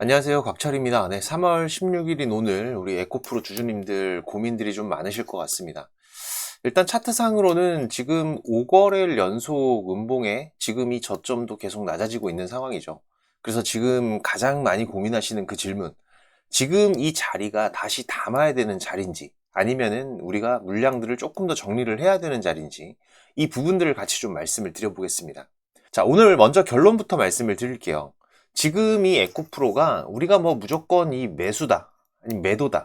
안녕하세요. 곽철입니다. 네, 3월 16일인 오늘 우리 에코프로 주주님들 고민들이 좀 많으실 것 같습니다. 일단 차트상으로는 지금 5거래일 연속 음봉에 지금 이 저점도 계속 낮아지고 있는 상황이죠. 그래서 지금 가장 많이 고민하시는 그 질문, 지금 이 자리가 다시 담아야 되는 자리인지 아니면은 우리가 물량들을 조금 더 정리를 해야 되는 자리인지 이 부분들을 같이 좀 말씀을 드려보겠습니다. 자, 오늘 먼저 결론부터 말씀을 드릴게요. 지금 이 에코프로가 우리가 뭐 무조건 이 매수다, 아니 매도다,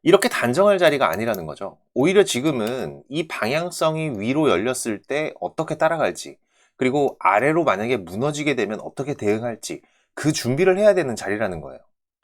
이렇게 단정할 자리가 아니라는 거죠. 오히려 지금은 이 방향성이 위로 열렸을 때 어떻게 따라갈지, 그리고 아래로 만약에 무너지게 되면 어떻게 대응할지, 그 준비를 해야 되는 자리라는 거예요.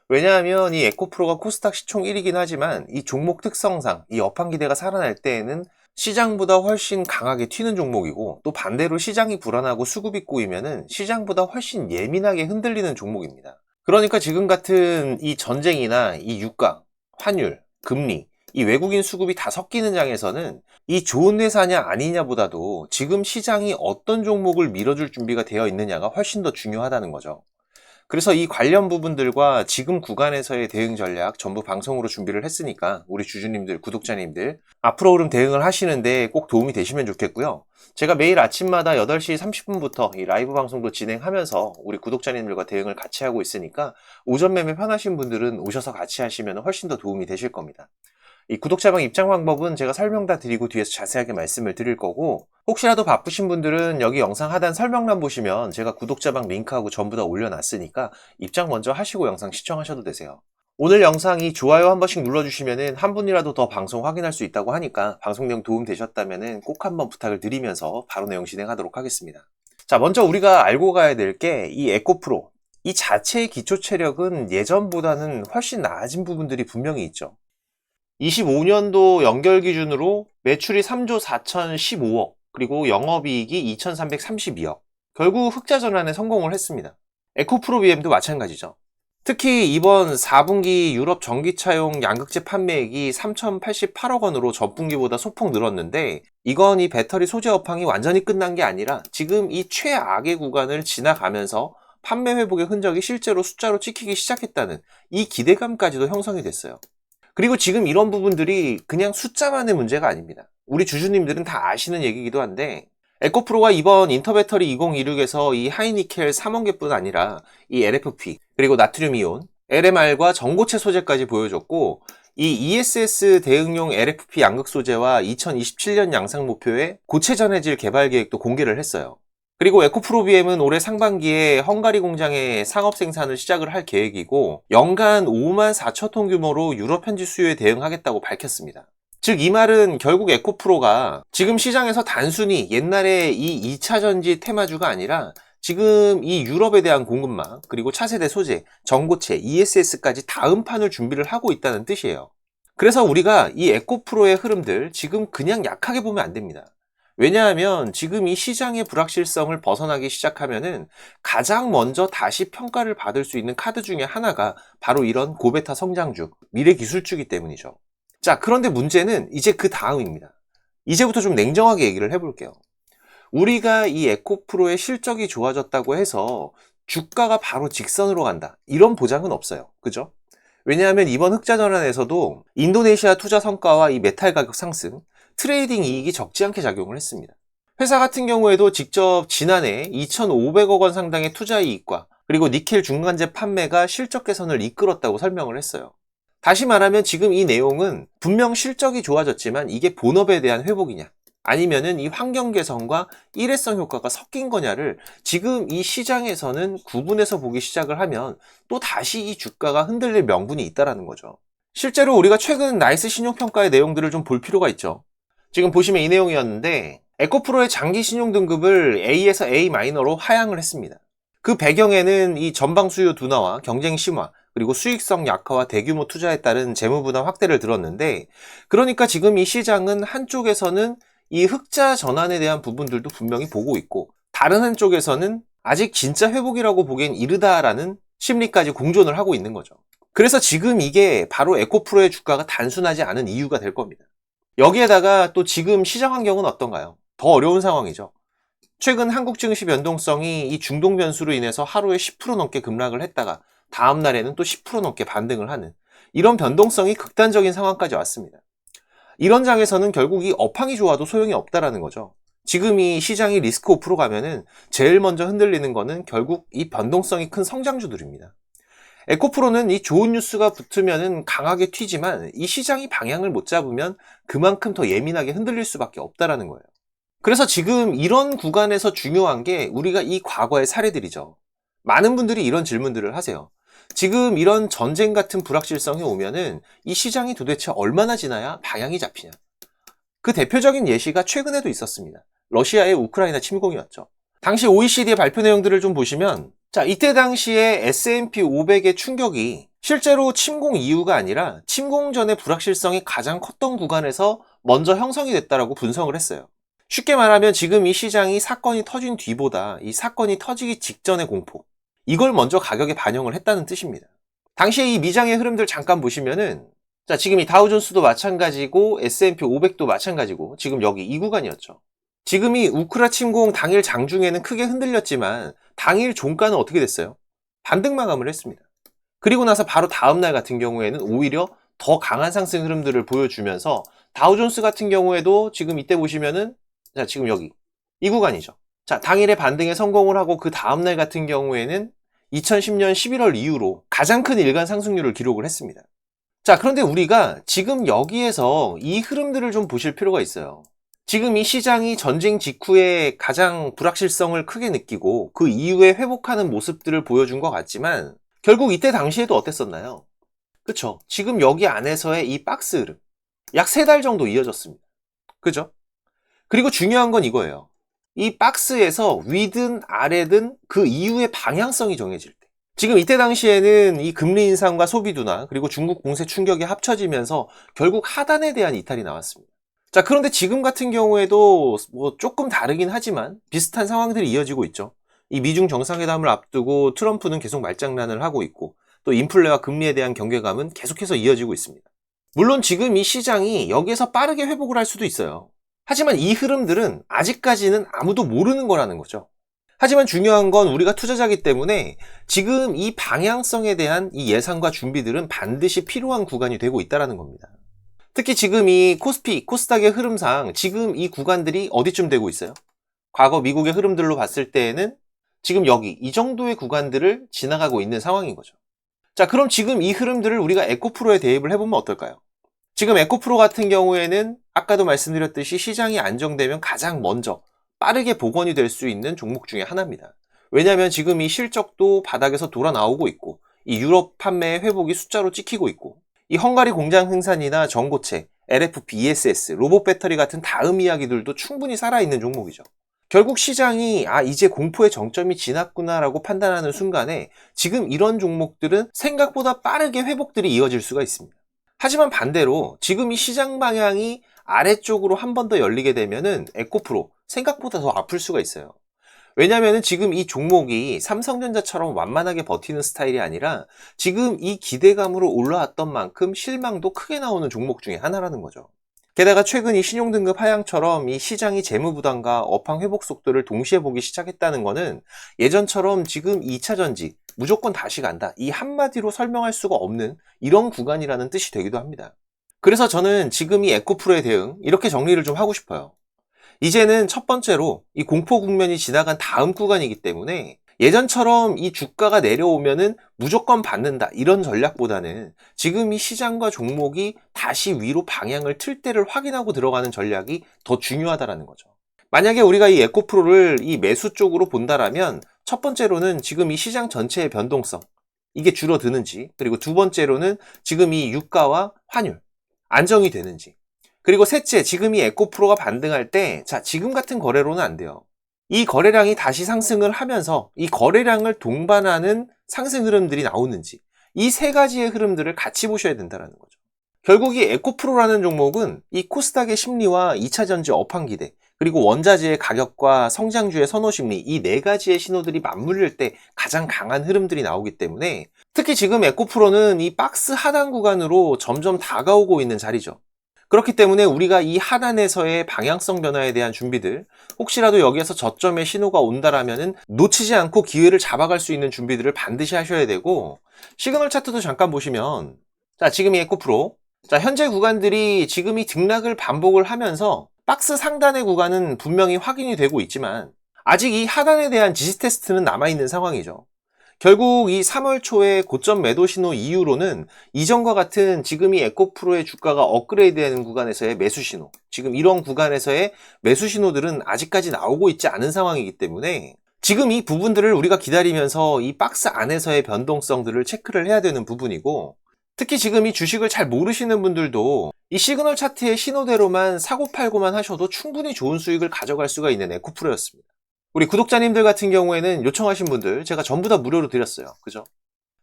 왜냐하면 이 에코프로가 코스닥 시총 1위긴 하지만 이 종목 특성상 이 업황 기대가 살아날 때에는 시장보다 훨씬 강하게 튀는 종목이고, 또 반대로 시장이 불안하고 수급이 꼬이면은 시장보다 훨씬 예민하게 흔들리는 종목입니다. 그러니까 지금 같은 이 전쟁이나 이 유가, 환율, 금리, 이 외국인 수급이 다 섞이는 장에서는 이 좋은 회사냐 아니냐보다도 지금 시장이 어떤 종목을 밀어줄 준비가 되어 있느냐가 훨씬 더 중요하다는 거죠. 그래서 이 관련 부분들과 지금 구간에서의 대응 전략 전부 방송으로 준비를 했으니까 우리 주주님들, 구독자님들 앞으로 흐름 대응을 하시는데 꼭 도움이 되시면 좋겠고요. 제가 매일 아침마다 8시 30분부터 이 라이브 방송도 진행하면서 우리 구독자님들과 대응을 같이 하고 있으니까 오전 매매 편하신 분들은 오셔서 같이 하시면 훨씬 더 도움이 되실 겁니다. 이 구독자방 입장 방법은 제가 설명 다 드리고 뒤에서 자세하게 말씀을 드릴 거고, 혹시라도 바쁘신 분들은 여기 영상 하단 설명란 보시면 제가 구독자방 링크하고 전부 다 올려놨으니까 입장 먼저 하시고 영상 시청하셔도 되세요. 오늘 영상이 좋아요 한 번씩 눌러주시면 한 분이라도 더 방송 확인할 수 있다고 하니까 방송 내용 도움 되셨다면 꼭 한번 부탁을 드리면서 바로 내용 진행하도록 하겠습니다. 자, 먼저 우리가 알고 가야 될 게 이 에코프로, 이 자체의 기초 체력은 예전보다는 훨씬 나아진 부분들이 분명히 있죠. 25년도 연결 기준으로 매출이 3조 4,015억, 그리고 영업이익이 2,332억. 결국 흑자 전환에 성공을 했습니다. 에코프로 BM도 마찬가지죠. 특히 이번 4분기 유럽 전기차용 양극재 판매액이 3,088억 원으로 전분기보다 소폭 늘었는데, 이건 이 배터리 소재 업황이 완전히 끝난 게 아니라 지금 이 최악의 구간을 지나가면서 판매 회복의 흔적이 실제로 숫자로 찍히기 시작했다는 이 기대감까지도 형성이 됐어요. 그리고 지금 이런 부분들이 그냥 숫자만의 문제가 아닙니다. 우리 주주님들은 다 아시는 얘기이기도 한데, 에코프로가 이번 인터배터리 2026에서 이 하이니켈 3원계뿐 아니라 이 LFP, 그리고 나트륨 이온, LMR과 전고체 소재까지 보여줬고, 이 ESS 대응용 LFP 양극 소재와 2027년 양상 목표의 고체 전해질 개발 계획도 공개를 했어요. 그리고 에코프로 BM은 올해 상반기에 헝가리 공장에 상업 생산을 시작을 할 계획이고, 연간 5만 4천 톤 규모로 유럽 현지 수요에 대응하겠다고 밝혔습니다. 즉 이 말은 결국 에코프로가 지금 시장에서 단순히 옛날에 이 2차 전지 테마주가 아니라 지금 이 유럽에 대한 공급망, 그리고 차세대 소재, 전고체, ESS까지 다음 판을 준비를 하고 있다는 뜻이에요. 그래서 우리가 이 에코프로의 흐름들 지금 그냥 약하게 보면 안 됩니다. 왜냐하면 지금 이 시장의 불확실성을 벗어나기 시작하면은 가장 먼저 다시 평가를 받을 수 있는 카드 중에 하나가 바로 이런 고베타 성장주, 미래 기술주기 때문이죠. 자, 그런데 문제는 이제 그 다음입니다. 이제부터 좀 냉정하게 얘기를 해볼게요. 우리가 이 에코프로의 실적이 좋아졌다고 해서 주가가 바로 직선으로 간다, 이런 보장은 없어요. 그죠? 왜냐하면 이번 흑자 전환에서도 인도네시아 투자 성과와 이 메탈 가격 상승, 트레이딩 이익이 적지 않게 작용을 했습니다. 회사 같은 경우에도 직접 지난해 2,500억 원 상당의 투자 이익과 그리고 니켈 중간재 판매가 실적 개선을 이끌었다고 설명을 했어요. 다시 말하면 지금 이 내용은 분명 실적이 좋아졌지만 이게 본업에 대한 회복이냐, 아니면은 이 환경 개선과 일회성 효과가 섞인 거냐를 지금 이 시장에서는 구분해서 보기 시작을 하면 또 다시 이 주가가 흔들릴 명분이 있다라는 거죠. 실제로 우리가 최근 나이스 신용평가의 내용들을 좀 볼 필요가 있죠. 지금 보시면 이 내용이었는데, 에코프로의 장기 신용 등급을 A에서 A-로 하향을 했습니다. 그 배경에는 이 전방 수요 둔화와 경쟁 심화, 그리고 수익성 약화와 대규모 투자에 따른 재무 부담 확대를 들었는데, 그러니까 지금 이 시장은 한쪽에서는 이 흑자 전환에 대한 부분들도 분명히 보고 있고, 다른 한쪽에서는 아직 진짜 회복이라고 보기엔 이르다라는 심리까지 공존을 하고 있는 거죠. 그래서 지금 이게 바로 에코프로의 주가가 단순하지 않은 이유가 될 겁니다. 여기에다가 또 지금 시장 환경은 어떤가요? 더 어려운 상황이죠. 최근 한국 증시 변동성이 이 중동 변수로 인해서 하루에 10% 넘게 급락을 했다가 다음 날에는 또 10% 넘게 반등을 하는 이런 변동성이 극단적인 상황까지 왔습니다. 이런 장에서는 결국 이 업황이 좋아도 소용이 없다라는 거죠. 지금 이 시장이 리스크 오프로 가면은 제일 먼저 흔들리는 거는 결국 이 변동성이 큰 성장주들입니다. 에코프로는 이 좋은 뉴스가 붙으면은 강하게 튀지만 이 시장이 방향을 못 잡으면 그만큼 더 예민하게 흔들릴 수밖에 없다라는 거예요. 그래서 지금 이런 구간에서 중요한 게 우리가 이 과거의 사례들이죠. 많은 분들이 이런 질문들을 하세요. 지금 이런 전쟁 같은 불확실성이 오면은 이 시장이 도대체 얼마나 지나야 방향이 잡히냐. 그 대표적인 예시가 최근에도 있었습니다. 러시아의 우크라이나 침공이었죠. 당시 OECD의 발표 내용들을 좀 보시면 자, 이때 당시에 S&P 500의 충격이 실제로 침공 이후가 아니라 침공 전의 불확실성이 가장 컸던 구간에서 먼저 형성이 됐다라고 분석을 했어요. 쉽게 말하면 지금 이 시장이 사건이 터진 뒤보다 이 사건이 터지기 직전의 공포, 이걸 먼저 가격에 반영을 했다는 뜻입니다. 당시에 이 미장의 흐름들 잠깐 보시면은 자, 지금 이 다우존스도 마찬가지고 S&P 500도 마찬가지고 지금 여기 이 구간이었죠. 지금 이 우크라 침공 당일 장중에는 크게 흔들렸지만 당일 종가는 어떻게 됐어요? 반등 마감을 했습니다. 그리고 나서 바로 다음날 같은 경우에는 오히려 더 강한 상승 흐름들을 보여주면서 다우존스 같은 경우에도 지금 이때 보시면은 자, 지금 여기 이 구간이죠. 자, 당일에 반등에 성공을 하고 그 다음날 같은 경우에는 2010년 11월 이후로 가장 큰 일간 상승률을 기록을 했습니다. 자, 그런데 우리가 지금 여기에서 이 흐름들을 좀 보실 필요가 있어요. 지금 이 시장이 전쟁 직후에 가장 불확실성을 크게 느끼고 그 이후에 회복하는 모습들을 보여준 것 같지만 결국 이때 당시에도 어땠었나요? 그쵸? 지금 여기 안에서의 이 박스 흐름 약 3달 정도 이어졌습니다. 그죠? 그리고 중요한 건 이거예요. 이 박스에서 위든 아래든 그 이후의 방향성이 정해질 때 지금 이때 당시에는 이 금리 인상과 소비 둔화 그리고 중국 공세 충격이 합쳐지면서 결국 하단에 대한 이탈이 나왔습니다. 자, 그런데 지금 같은 경우에도 뭐 조금 다르긴 하지만 비슷한 상황들이 이어지고 있죠. 이 미중 정상회담을 앞두고 트럼프는 계속 말장난을 하고 있고 또 인플레와 금리에 대한 경계감은 계속해서 이어지고 있습니다. 물론 지금 이 시장이 여기에서 빠르게 회복을 할 수도 있어요. 하지만 이 흐름들은 아직까지는 아무도 모르는 거라는 거죠. 하지만 중요한 건 우리가 투자자이기 때문에 지금 이 방향성에 대한 이 예상과 준비들은 반드시 필요한 구간이 되고 있다는 겁니다. 특히 지금 이 코스피, 코스닥의 흐름상 지금 이 구간들이 어디쯤 되고 있어요? 과거 미국의 흐름들로 봤을 때에는 지금 여기 이 정도의 구간들을 지나가고 있는 상황인 거죠. 자, 그럼 지금 이 흐름들을 우리가 에코프로에 대입을 해보면 어떨까요? 지금 에코프로 같은 경우에는 아까도 말씀드렸듯이 시장이 안정되면 가장 먼저 빠르게 복원이 될 수 있는 종목 중에 하나입니다. 왜냐하면 지금 이 실적도 바닥에서 돌아 나오고 있고 이 유럽 판매의 회복이 숫자로 찍히고 있고 이 헝가리 공장 생산이나 전고체, LFP, ESS, 로봇 배터리 같은 다음 이야기들도 충분히 살아있는 종목이죠. 결국 시장이 이제 공포의 정점이 지났구나라고 판단하는 순간에 지금 이런 종목들은 생각보다 빠르게 회복들이 이어질 수가 있습니다. 하지만 반대로 지금 이 시장 방향이 아래쪽으로 한 번 더 열리게 되면은 에코프로 생각보다 더 아플 수가 있어요. 왜냐면은 지금 이 종목이 삼성전자처럼 완만하게 버티는 스타일이 아니라 지금 이 기대감으로 올라왔던 만큼 실망도 크게 나오는 종목 중에 하나라는 거죠. 게다가 최근 이 신용등급 하향처럼 이 시장이 재무부담과 업황 회복 속도를 동시에 보기 시작했다는 거는 예전처럼 지금 2차전지 무조건 다시 간다 이 한마디로 설명할 수가 없는 이런 구간이라는 뜻이 되기도 합니다. 그래서 저는 지금 이 에코프로의 대응 이렇게 정리를 좀 하고 싶어요. 이제는 첫 번째로 이 공포 국면이 지나간 다음 구간이기 때문에 예전처럼 이 주가가 내려오면은 무조건 받는다 이런 전략보다는 지금 이 시장과 종목이 다시 위로 방향을 틀 때를 확인하고 들어가는 전략이 더 중요하다라는 거죠. 만약에 우리가 이 에코프로를 이 매수 쪽으로 본다라면 첫 번째로는 지금 이 시장 전체의 변동성 이게 줄어드는지 그리고 두 번째로는 지금 이 유가와 환율 안정이 되는지 그리고 셋째, 지금 이 에코프로가 반등할 때, 자, 지금 같은 거래로는 안 돼요. 이 거래량이 다시 상승을 하면서 이 거래량을 동반하는 상승 흐름들이 나오는지, 이 세 가지의 흐름들을 같이 보셔야 된다는 거죠. 결국 이 에코프로라는 종목은 이 코스닥의 심리와 2차전지 업황 기대, 그리고 원자재의 가격과 성장주의 선호 심리, 이 네 가지의 신호들이 맞물릴 때 가장 강한 흐름들이 나오기 때문에 특히 지금 에코프로는 이 박스 하단 구간으로 점점 다가오고 있는 자리죠. 그렇기 때문에 우리가 이 하단에서의 방향성 변화에 대한 준비들, 혹시라도 여기에서 저점의 신호가 온다라면은 놓치지 않고 기회를 잡아갈 수 있는 준비들을 반드시 하셔야 되고, 시그널 차트도 잠깐 보시면, 자, 지금 이 에코프로, 자, 현재 구간들이 지금 이 등락을 반복을 하면서 박스 상단의 구간은 분명히 확인이 되고 있지만 아직 이 하단에 대한 지지 테스트는 남아있는 상황이죠. 결국 이 3월 초에 고점 매도 신호 이후로는 이전과 같은 지금 이 에코프로의 주가가 업그레이드 되는 구간에서의 매수 신호, 지금 이런 구간에서의 매수 신호들은 아직까지 나오고 있지 않은 상황이기 때문에 지금 이 부분들을 우리가 기다리면서 이 박스 안에서의 변동성들을 체크를 해야 되는 부분이고, 특히 지금 이 주식을 잘 모르시는 분들도 이 시그널 차트의 신호대로만 사고 팔고만 하셔도 충분히 좋은 수익을 가져갈 수가 있는 에코프로였습니다. 우리 구독자님들 같은 경우에는 요청하신 분들 제가 전부 다 무료로 드렸어요. 그죠?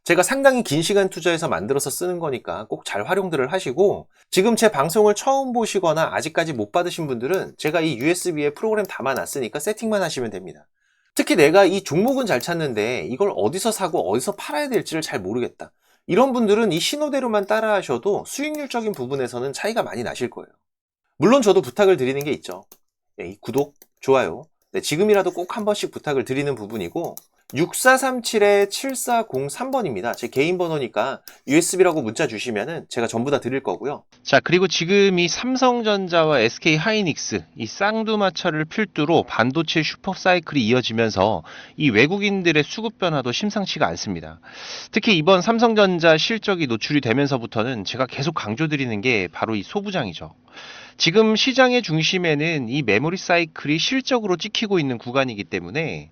제가 상당히 긴 시간 투자해서 만들어서 쓰는 거니까 꼭 잘 활용들을 하시고, 지금 제 방송을 처음 보시거나 아직까지 못 받으신 분들은 제가 이 USB에 프로그램 담아놨으니까 세팅만 하시면 됩니다. 특히 내가 이 종목은 잘 찾는데 이걸 어디서 사고 어디서 팔아야 될지를 잘 모르겠다, 이런 분들은 이 신호대로만 따라 하셔도 수익률적인 부분에서는 차이가 많이 나실 거예요. 물론 저도 부탁을 드리는 게 있죠. 이 구독, 좋아요, 지금이라도 꼭 한 번씩 부탁을 드리는 부분이고, 6437-7403번입니다. 제 개인 번호니까 USB라고 문자 주시면은 제가 전부 다 드릴 거고요. 자, 그리고 지금 이 삼성전자와 SK 하이닉스, 이 쌍두마차를 필두로 반도체 슈퍼 사이클이 이어지면서 이 외국인들의 수급 변화도 심상치가 않습니다. 특히 이번 삼성전자 실적이 노출이 되면서부터는 제가 계속 강조드리는 게 바로 이 소부장이죠. 지금 시장의 중심에는 이 메모리 사이클이 실적으로 찍히고 있는 구간이기 때문에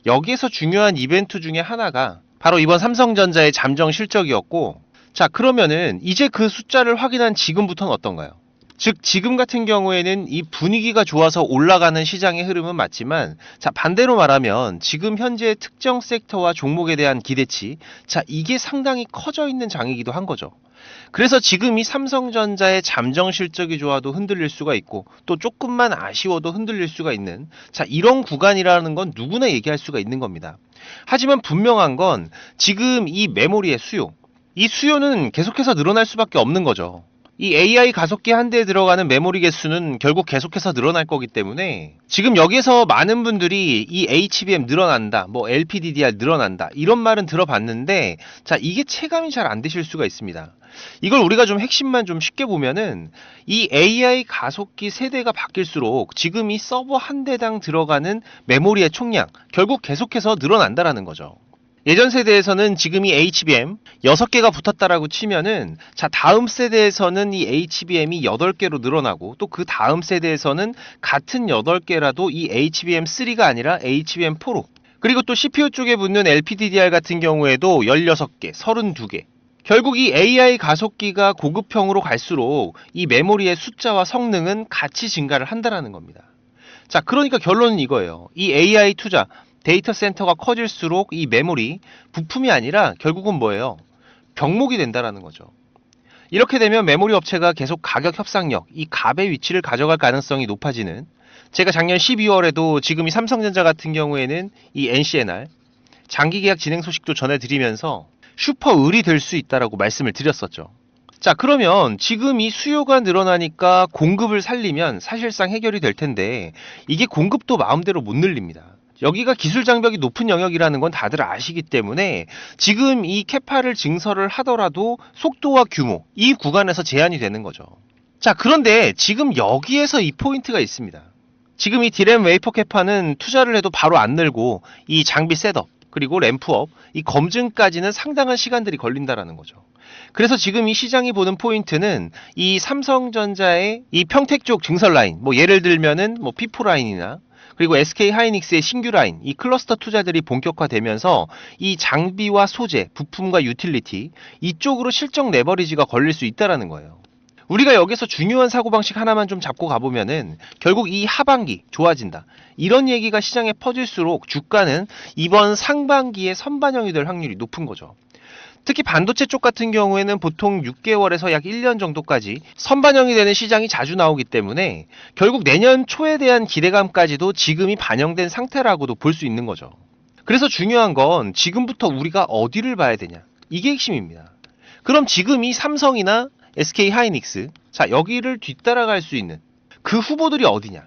여기에서 중요한 이벤트 중에 하나가 바로 이번 삼성전자의 잠정 실적이었고, 자, 그러면은 이제 그 숫자를 확인한 지금부터는 어떤가요? 즉, 지금 같은 경우에는 이 분위기가 좋아서 올라가는 시장의 흐름은 맞지만, 자, 반대로 말하면 지금 현재 특정 섹터와 종목에 대한 기대치, 자, 이게 상당히 커져 있는 장이기도 한 거죠. 그래서 지금 이 삼성전자의 잠정 실적이 좋아도 흔들릴 수가 있고, 또 조금만 아쉬워도 흔들릴 수가 있는, 자, 이런 구간이라는 건 누구나 얘기할 수가 있는 겁니다. 하지만 분명한 건 지금 이 메모리의 수요, 이 수요는 계속해서 늘어날 수밖에 없는 거죠. 이 AI 가속기 한 대에 들어가는 메모리 개수는 결국 계속해서 늘어날 거기 때문에 지금 여기에서 많은 분들이 이 HBM 늘어난다, 뭐 LPDDR 늘어난다, 이런 말은 들어봤는데, 자, 이게 체감이 잘 안 되실 수가 있습니다. 이걸 우리가 좀 핵심만 좀 쉽게 보면은 이 AI 가속기 세대가 바뀔수록 지금 이 서버 한 대당 들어가는 메모리의 총량, 결국 계속해서 늘어난다라는 거죠. 예전 세대에서는 지금 이 HBM 6개가 붙었다라고 치면은, 자, 다음 세대에서는 이 HBM이 8개로 늘어나고, 또 그 다음 세대에서는 같은 8개라도 이 HBM3가 아니라 HBM4로, 그리고 또 CPU 쪽에 붙는 LPDDR 같은 경우에도 16개, 32개. 결국 이 AI 가속기가 고급형으로 갈수록 이 메모리의 숫자와 성능은 같이 증가를 한다라는 겁니다. 자, 그러니까 결론은 이거예요. 이 AI 투자, 데이터 센터가 커질수록 이 메모리, 부품이 아니라 결국은 뭐예요? 병목이 된다라는 거죠. 이렇게 되면 메모리 업체가 계속 가격 협상력, 이 갑의 위치를 가져갈 가능성이 높아지는, 제가 작년 12월에도 지금 이 삼성전자 같은 경우에는 이 NCNR 장기 계약 진행 소식도 전해드리면서 슈퍼 을이 될 수 있다라고 말씀을 드렸었죠. 자, 그러면 지금 이 수요가 늘어나니까 공급을 살리면 사실상 해결이 될 텐데, 이게 공급도 마음대로 못 늘립니다. 여기가 기술 장벽이 높은 영역이라는 건 다들 아시기 때문에 지금 이 캐파를 증설을 하더라도 속도와 규모, 이 구간에서 제한이 되는 거죠. 자, 그런데 지금 여기에서 이 포인트가 있습니다. 지금 이 디램 웨이퍼 캐파는 투자를 해도 바로 안 늘고, 이 장비 셋업, 그리고 램프업, 이 검증까지는 상당한 시간들이 걸린다라는 거죠. 그래서 지금 이 시장이 보는 포인트는 이 삼성전자의 이 평택 쪽 증설 라인, 뭐 예를 들면은 뭐 P4 라인이나, 그리고 SK 하이닉스의 신규 라인, 이 클러스터 투자들이 본격화되면서 이 장비와 소재, 부품과 유틸리티, 이쪽으로 실적 레버리지가 걸릴 수 있다라는 거예요. 우리가 여기서 중요한 사고방식 하나만 좀 잡고 가보면은 결국 이 하반기 좋아진다, 이런 얘기가 시장에 퍼질수록 주가는 이번 상반기에 선반영이 될 확률이 높은 거죠. 특히 반도체 쪽 같은 경우에는 보통 6개월에서 약 1년 정도까지 선반영이 되는 시장이 자주 나오기 때문에 결국 내년 초에 대한 기대감까지도 지금이 반영된 상태라고도 볼 수 있는 거죠. 그래서 중요한 건 지금부터 우리가 어디를 봐야 되냐, 이게 핵심입니다. 그럼 지금 이 삼성이나 SK 하이닉스. 자, 여기를 뒤따라갈 수 있는 그 후보들이 어디냐?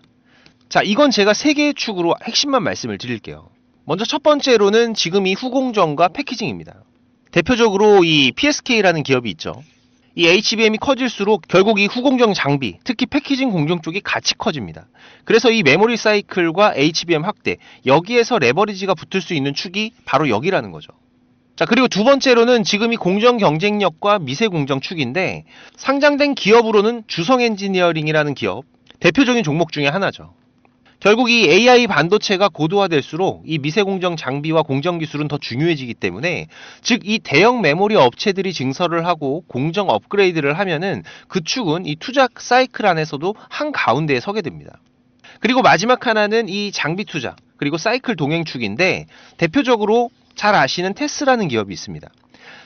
자, 이건 제가 세 개의 축으로 핵심만 말씀을 드릴게요. 먼저 첫 번째로는 지금 이 후공정과 패키징입니다. 대표적으로 이 PSK라는 기업이 있죠. 이 HBM이 커질수록 결국 이 후공정 장비, 특히 패키징 공정 쪽이 같이 커집니다. 그래서 이 메모리 사이클과 HBM 확대, 여기에서 레버리지가 붙을 수 있는 축이 바로 여기라는 거죠. 자, 그리고 두 번째로는 지금 이 공정 경쟁력과 미세 공정 축인데, 상장된 기업으로는 주성 엔지니어링이라는 기업, 대표적인 종목 중에 하나죠. 결국 이 AI 반도체가 고도화될수록 이 미세공정 장비와 공정 기술은 더 중요해지기 때문에, 즉 이 대형 메모리 업체들이 증설을 하고 공정 업그레이드를 하면은 그 축은 이 투자 사이클 안에서도 한가운데에 서게 됩니다. 그리고 마지막 하나는 이 장비 투자 그리고 사이클 동행 축인데, 대표적으로 잘 아시는 테스라는 기업이 있습니다.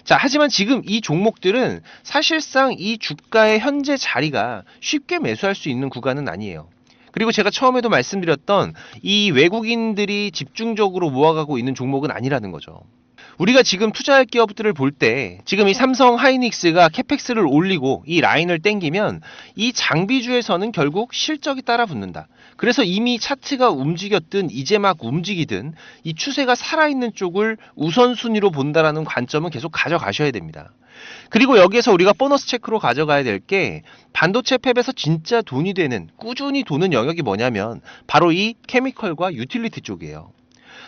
자, 하지만 지금 이 종목들은 사실상 이 주가의 현재 자리가 쉽게 매수할 수 있는 구간은 아니에요. 그리고 제가 처음에도 말씀드렸던 이 외국인들이 집중적으로 모아가고 있는 종목은 아니라는 거죠. 우리가 지금 투자할 기업들을 볼 때 지금 이 삼성 하이닉스가 캐펙스를 올리고 이 라인을 땡기면 이 장비주에서는 결국 실적이 따라 붙는다. 그래서 이미 차트가 움직였든 이제 막 움직이든 이 추세가 살아있는 쪽을 우선순위로 본다라는 관점은 계속 가져가셔야 됩니다. 그리고 여기에서 우리가 보너스 체크로 가져가야 될 게, 반도체 팹에서 진짜 돈이 되는, 꾸준히 도는 영역이 뭐냐면 바로 이 케미컬과 유틸리티 쪽이에요.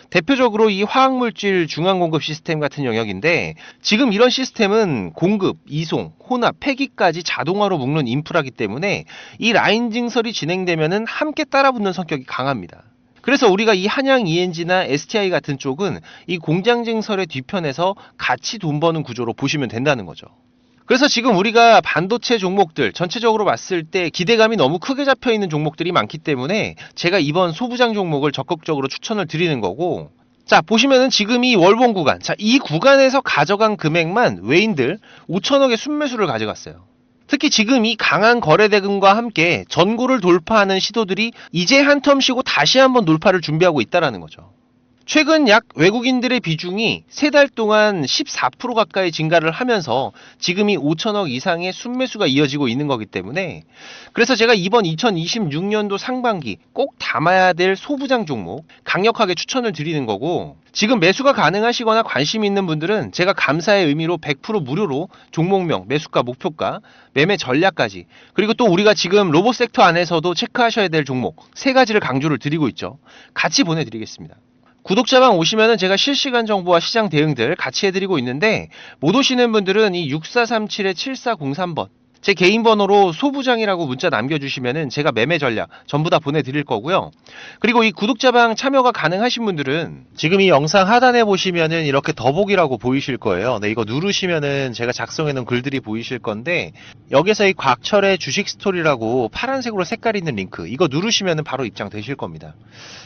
대표적으로 이 화학물질 중앙공급 시스템 같은 영역인데, 지금 이런 시스템은 공급, 이송, 혼합, 폐기까지 자동화로 묶는 인프라기 때문에 이 라인 증설이 진행되면은 함께 따라붙는 성격이 강합니다. 그래서 우리가 이 한양 ENG나 STI 같은 쪽은 이 공장 증설의 뒤편에서 같이 돈 버는 구조로 보시면 된다는 거죠. 그래서 지금 우리가 반도체 종목들 전체적으로 봤을 때 기대감이 너무 크게 잡혀 있는 종목들이 많기 때문에 제가 이번 소부장 종목을 적극적으로 추천을 드리는 거고, 자, 보시면은 지금 이 월봉 구간, 자, 이 구간에서 가져간 금액만 외인들 5천억의 순매수를 가져갔어요. 특히 지금 이 강한 거래 대금과 함께 전고를 돌파하는 시도들이 이제 한 텀 쉬고 다시 한번 돌파를 준비하고 있다라는 거죠. 최근 약 외국인들의 비중이 3달 동안 14% 가까이 증가를 하면서 지금 이 5천억 이상의 순매수가 이어지고 있는 거기 때문에, 그래서 제가 이번 2026년도 상반기 꼭 담아야 될 소부장 종목 강력하게 추천을 드리는 거고, 지금 매수가 가능하시거나 관심 있는 분들은 제가 감사의 의미로 100% 무료로 종목명, 매수가, 목표가, 매매 전략까지, 그리고 또 우리가 지금 로봇 섹터 안에서도 체크하셔야 될 종목 3가지를 강조를 드리고 있죠. 같이 보내드리겠습니다. 구독자방 오시면은 제가 실시간 정보와 시장 대응들 같이 해드리고 있는데, 못 오시는 분들은 이 6437-7403번 제 개인 번호로 소부장이라고 문자 남겨주시면은 제가 매매 전략 전부 다 보내드릴 거고요. 그리고 이 구독자방 참여가 가능하신 분들은 지금 이 영상 하단에 보시면은 이렇게 더보기라고 보이실 거예요. 네, 이거 누르시면은 제가 작성해 놓은 글들이 보이실 건데, 여기서 이 곽철의 주식 스토리라고 파란색으로 색깔 있는 링크, 이거 누르시면은 바로 입장되실 겁니다.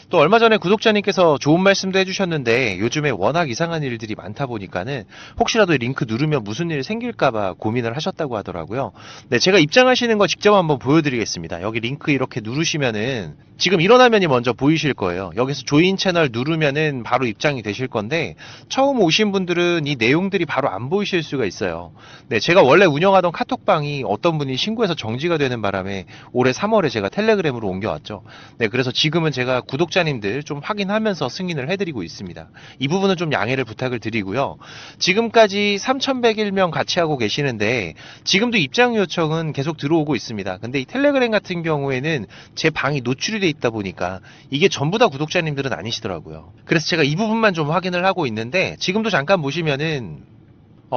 또 얼마 전에 구독자님께서 좋은 말씀도 해주셨는데, 요즘에 워낙 이상한 일들이 많다 보니까는 혹시라도 이 링크 누르면 무슨 일 생길까봐 고민을 하셨다고 하더라고요. 네, 제가 입장하시는 거 직접 한번 보여드리겠습니다. 여기 링크 이렇게 누르시면은 지금 이런 화면이 먼저 보이실 거예요. 여기서 조인 채널 누르면은 바로 입장이 되실 건데, 처음 오신 분들은 이 내용들이 바로 안 보이실 수가 있어요. 네, 제가 원래 운영하던 카톡방이 어떤 분이 신고해서 정지가 되는 바람에 올해 3월에 제가 텔레그램으로 옮겨왔죠. 네, 그래서 지금은 제가 구독자님들 좀 확인하면서 승인을 해드리고 있습니다. 이 부분은 좀 양해를 부탁을 드리고요. 지금까지 3,101명 같이 하고 계시는데, 지금도 입장 요청은 계속 들어오고 있습니다. 근데 이 텔레그램 같은 경우에는 제 방이 노출이 돼 있다 보니까 이게 전부 다 구독자님들은 아니시더라고요. 그래서 제가 이 부분만 좀 확인을 하고 있는데, 지금도 잠깐 보시면은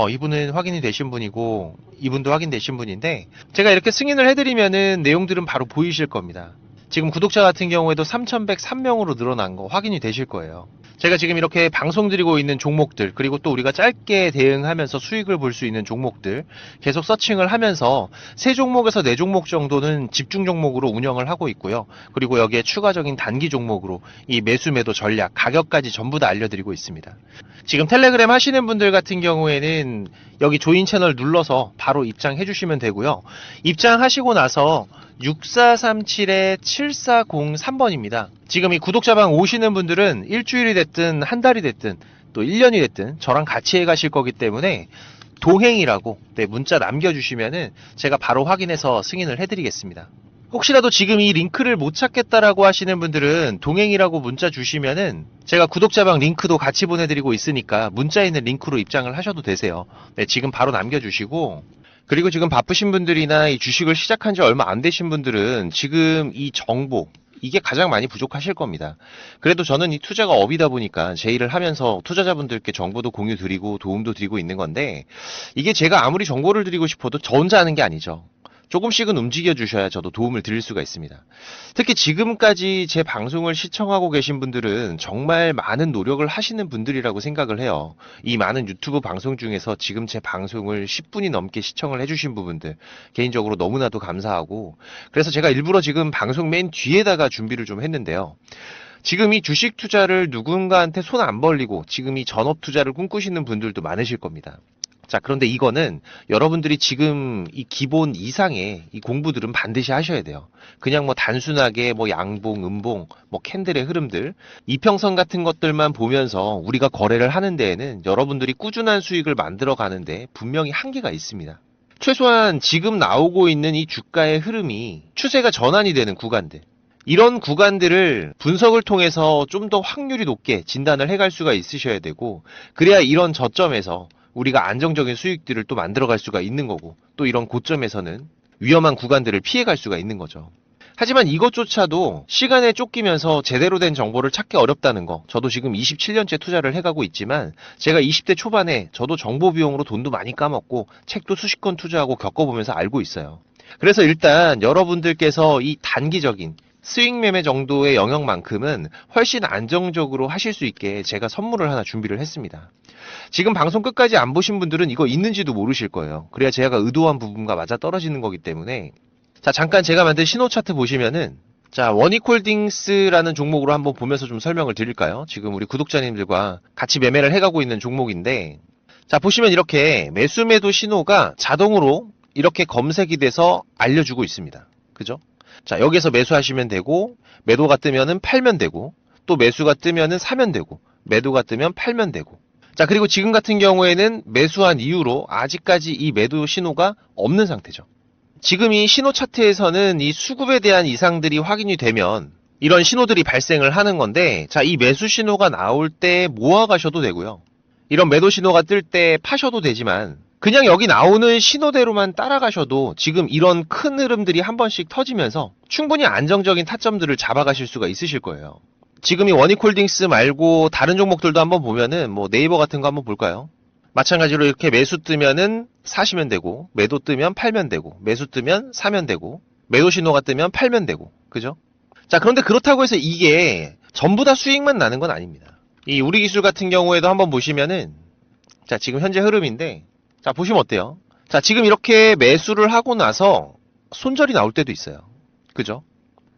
이분은 확인이 되신 분이고 이분도 확인되신 분인데, 제가 이렇게 승인을 해드리면은 내용들은 바로 보이실 겁니다. 지금 구독자 같은 경우에도 3,103명으로 늘어난 거 확인이 되실 거예요. 제가 지금 이렇게 방송 드리고 있는 종목들, 그리고 또 우리가 짧게 대응하면서 수익을 볼 수 있는 종목들 계속 서칭을 하면서 3종목에서 4종목 정도는 집중 종목으로 운영을 하고 있고요. 그리고 여기에 추가적인 단기 종목으로 이 매수 매도 전략, 가격까지 전부 다 알려드리고 있습니다. 지금 텔레그램 하시는 분들 같은 경우에는 여기 조인 채널 눌러서 바로 입장해 주시면 되고요. 입장하시고 나서 6437-7403번입니다. 지금 이 구독자방 오시는 분들은 일주일이 됐든 한 달이 됐든 또 1년이 됐든 저랑 같이 해 가실 거기 때문에 동행이라고 문자 남겨주시면은 제가 바로 확인해서 승인을 해드리겠습니다. 혹시라도 지금 이 링크를 못 찾겠다라고 하시는 분들은 동행이라고 문자 주시면은 제가 구독자방 링크도 같이 보내드리고 있으니까 문자에 있는 링크로 입장을 하셔도 되세요. 네, 지금 바로 남겨주시고, 그리고 지금 바쁘신 분들이나 이 주식을 시작한 지 얼마 안 되신 분들은 지금 이 정보, 이게 가장 많이 부족하실 겁니다. 그래도 저는 이 투자가 업이다 보니까 제 일을 하면서 투자자분들께 정보도 공유 드리고 도움도 드리고 있는 건데, 이게 제가 아무리 정보를 드리고 싶어도 저 혼자 하는 게 아니죠. 조금씩은 움직여 주셔야 저도 도움을 드릴 수가 있습니다. 특히 지금까지 제 방송을 시청하고 계신 분들은 정말 많은 노력을 하시는 분들이라고 생각을 해요. 이 많은 유튜브 방송 중에서 지금 제 방송을 10분이 넘게 시청을 해주신 부분들, 개인적으로 너무나도 감사하고, 그래서 제가 일부러 지금 방송 맨 뒤에다가 준비를 좀 했는데요. 지금 이 주식 투자를 누군가한테 손 안 벌리고 지금 이 전업 투자를 꿈꾸시는 분들도 많으실 겁니다. 자, 그런데 이거는 여러분들이 지금 이 기본 이상의 이 공부들은 반드시 하셔야 돼요. 그냥 뭐 단순하게 뭐 양봉, 음봉, 뭐 캔들의 흐름들, 이평선 같은 것들만 보면서 우리가 거래를 하는 데에는 여러분들이 꾸준한 수익을 만들어 가는데 분명히 한계가 있습니다. 최소한 지금 나오고 있는 이 주가의 흐름이 추세가 전환이 되는 구간들, 이런 구간들을 분석을 통해서 좀 더 확률이 높게 진단을 해갈 수가 있으셔야 되고, 그래야 이런 저점에서 우리가 안정적인 수익들을 또 만들어갈 수가 있는 거고, 또 이런 고점에서는 위험한 구간들을 피해갈 수가 있는 거죠. 하지만 이것조차도 시간에 쫓기면서 제대로 된 정보를 찾기 어렵다는 거, 저도 지금 27년째 투자를 해가고 있지만 제가 20대 초반에 저도 정보 비용으로 돈도 많이 까먹고 책도 수십 권 투자하고 겪어보면서 알고 있어요. 그래서 일단 여러분들께서 이 단기적인 수익 매매 정도의 영역만큼은 훨씬 안정적으로 하실 수 있게 제가 선물을 하나 준비를 했습니다. 지금 방송 끝까지 안 보신 분들은 이거 있는지도 모르실 거예요. 그래야 제가 의도한 부분과 맞아 떨어지는 거기 때문에. 자, 잠깐 제가 만든 신호 차트 보시면은, 자, 원익홀딩스라는 종목으로 한번 보면서 좀 설명을 드릴까요? 지금 우리 구독자님들과 같이 매매를 해가고 있는 종목인데, 자, 보시면 이렇게 매수 매도 신호가 자동으로 이렇게 검색이 돼서 알려주고 있습니다. 그죠? 자, 여기서 매수하시면 되고, 매도가 뜨면은 팔면 되고, 또 매수가 뜨면은 사면 되고, 매도가 뜨면 팔면 되고. 자, 그리고 지금 같은 경우에는 매수한 이후로 아직까지 이 매도 신호가 없는 상태죠. 지금 이 신호 차트에서는 이 수급에 대한 이상들이 확인이 되면 이런 신호들이 발생을 하는 건데, 자, 이 매수 신호가 나올 때 모아가셔도 되고요. 이런 매도 신호가 뜰 때 파셔도 되지만, 그냥 여기 나오는 신호대로만 따라가셔도 지금 이런 큰 흐름들이 한 번씩 터지면서 충분히 안정적인 타점들을 잡아가실 수가 있으실 거예요. 지금 이 원익홀딩스 말고 다른 종목들도 한번 보면은, 뭐 네이버 같은 거 한번 볼까요? 마찬가지로 이렇게 매수 뜨면은 사시면 되고, 매도 뜨면 팔면 되고, 매수 뜨면 사면 되고, 매도 신호가 뜨면 팔면 되고, 그죠? 자, 그런데 그렇다고 해서 이게 전부 다 수익만 나는 건 아닙니다. 이 우리 기술 같은 경우에도 한번 보시면은, 자, 지금 현재 흐름인데, 자, 보시면 어때요? 자, 지금 이렇게 매수를 하고 나서 손절이 나올 때도 있어요. 그죠?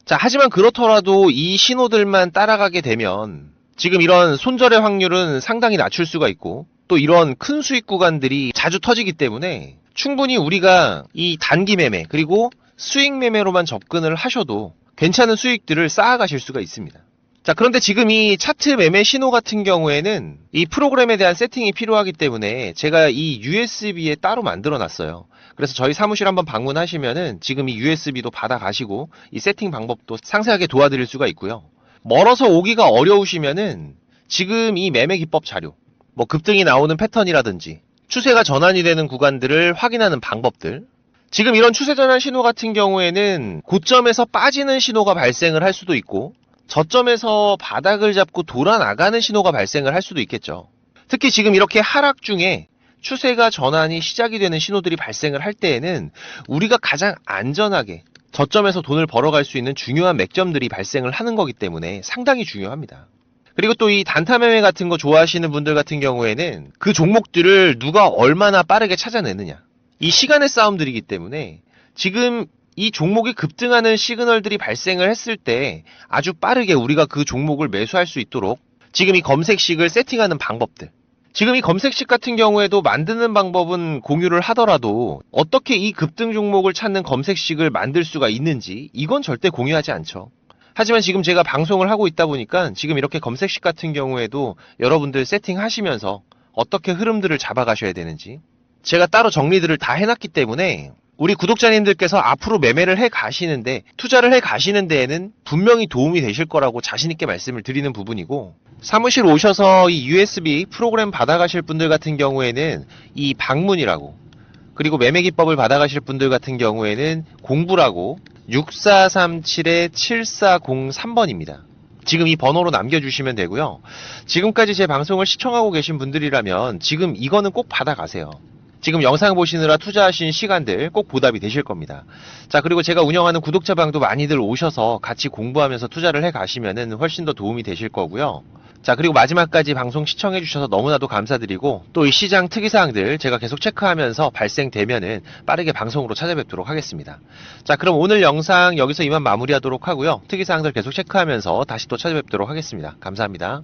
자, 하지만 그렇더라도 이 신호들만 따라가게 되면 지금 이런 손절의 확률은 상당히 낮출 수가 있고, 또 이런 큰 수익 구간들이 자주 터지기 때문에 충분히 우리가 이 단기 매매 그리고 수익 매매로만 접근을 하셔도 괜찮은 수익들을 쌓아가실 수가 있습니다. 자, 그런데 지금 이 차트 매매 신호 같은 경우에는 이 프로그램에 대한 세팅이 필요하기 때문에 제가 이 USB에 따로 만들어 놨어요. 그래서 저희 사무실 한번 방문하시면은 지금 이 USB도 받아 가시고 이 세팅 방법도 상세하게 도와드릴 수가 있고요. 멀어서 오기가 어려우시면은 지금 이 매매 기법 자료, 뭐 급등이 나오는 패턴이라든지 추세가 전환이 되는 구간들을 확인하는 방법들, 지금 이런 추세 전환 신호 같은 경우에는 고점에서 빠지는 신호가 발생을 할 수도 있고, 저점에서 바닥을 잡고 돌아 나가는 신호가 발생을 할 수도 있겠죠. 특히 지금 이렇게 하락 중에 추세가 전환이 시작이 되는 신호들이 발생을 할 때에는 우리가 가장 안전하게 저점에서 돈을 벌어갈 수 있는 중요한 맥점들이 발생을 하는 거기 때문에 상당히 중요합니다. 그리고 또 이 단타 매매 같은 거 좋아하시는 분들 같은 경우에는 그 종목들을 누가 얼마나 빠르게 찾아내느냐, 이 시간의 싸움들이기 때문에 지금 이 종목이 급등하는 시그널들이 발생을 했을 때 아주 빠르게 우리가 그 종목을 매수할 수 있도록 지금 이 검색식을 세팅하는 방법들, 지금 이 검색식 같은 경우에도 만드는 방법은 공유를 하더라도 어떻게 이 급등 종목을 찾는 검색식을 만들 수가 있는지 이건 절대 공유하지 않죠. 하지만 지금 제가 방송을 하고 있다 보니까 지금 이렇게 검색식 같은 경우에도 여러분들 세팅하시면서 어떻게 흐름들을 잡아가셔야 되는지, 제가 따로 정리들을 다 해놨기 때문에 우리 구독자님들께서 앞으로 매매를 해 가시는데, 투자를 해 가시는 데에는 분명히 도움이 되실 거라고 자신있게 말씀을 드리는 부분이고, 사무실 오셔서 이 USB 프로그램 받아가실 분들 같은 경우에는 이 방문이라고, 그리고 매매 기법을 받아가실 분들 같은 경우에는 공부라고 6437-7403번입니다. 지금 이 번호로 남겨주시면 되고요. 지금까지 제 방송을 시청하고 계신 분들이라면 지금 이거는 꼭 받아가세요. 지금 영상 보시느라 투자하신 시간들 꼭 보답이 되실 겁니다. 자, 그리고 제가 운영하는 구독자방도 많이들 오셔서 같이 공부하면서 투자를 해 가시면은 훨씬 더 도움이 되실 거고요. 자, 그리고 마지막까지 방송 시청해 주셔서 너무나도 감사드리고, 또 이 시장 특이사항들 제가 계속 체크하면서 발생되면은 빠르게 방송으로 찾아뵙도록 하겠습니다. 자, 그럼 오늘 영상 여기서 이만 마무리하도록 하고요. 특이사항들 계속 체크하면서 다시 또 찾아뵙도록 하겠습니다. 감사합니다.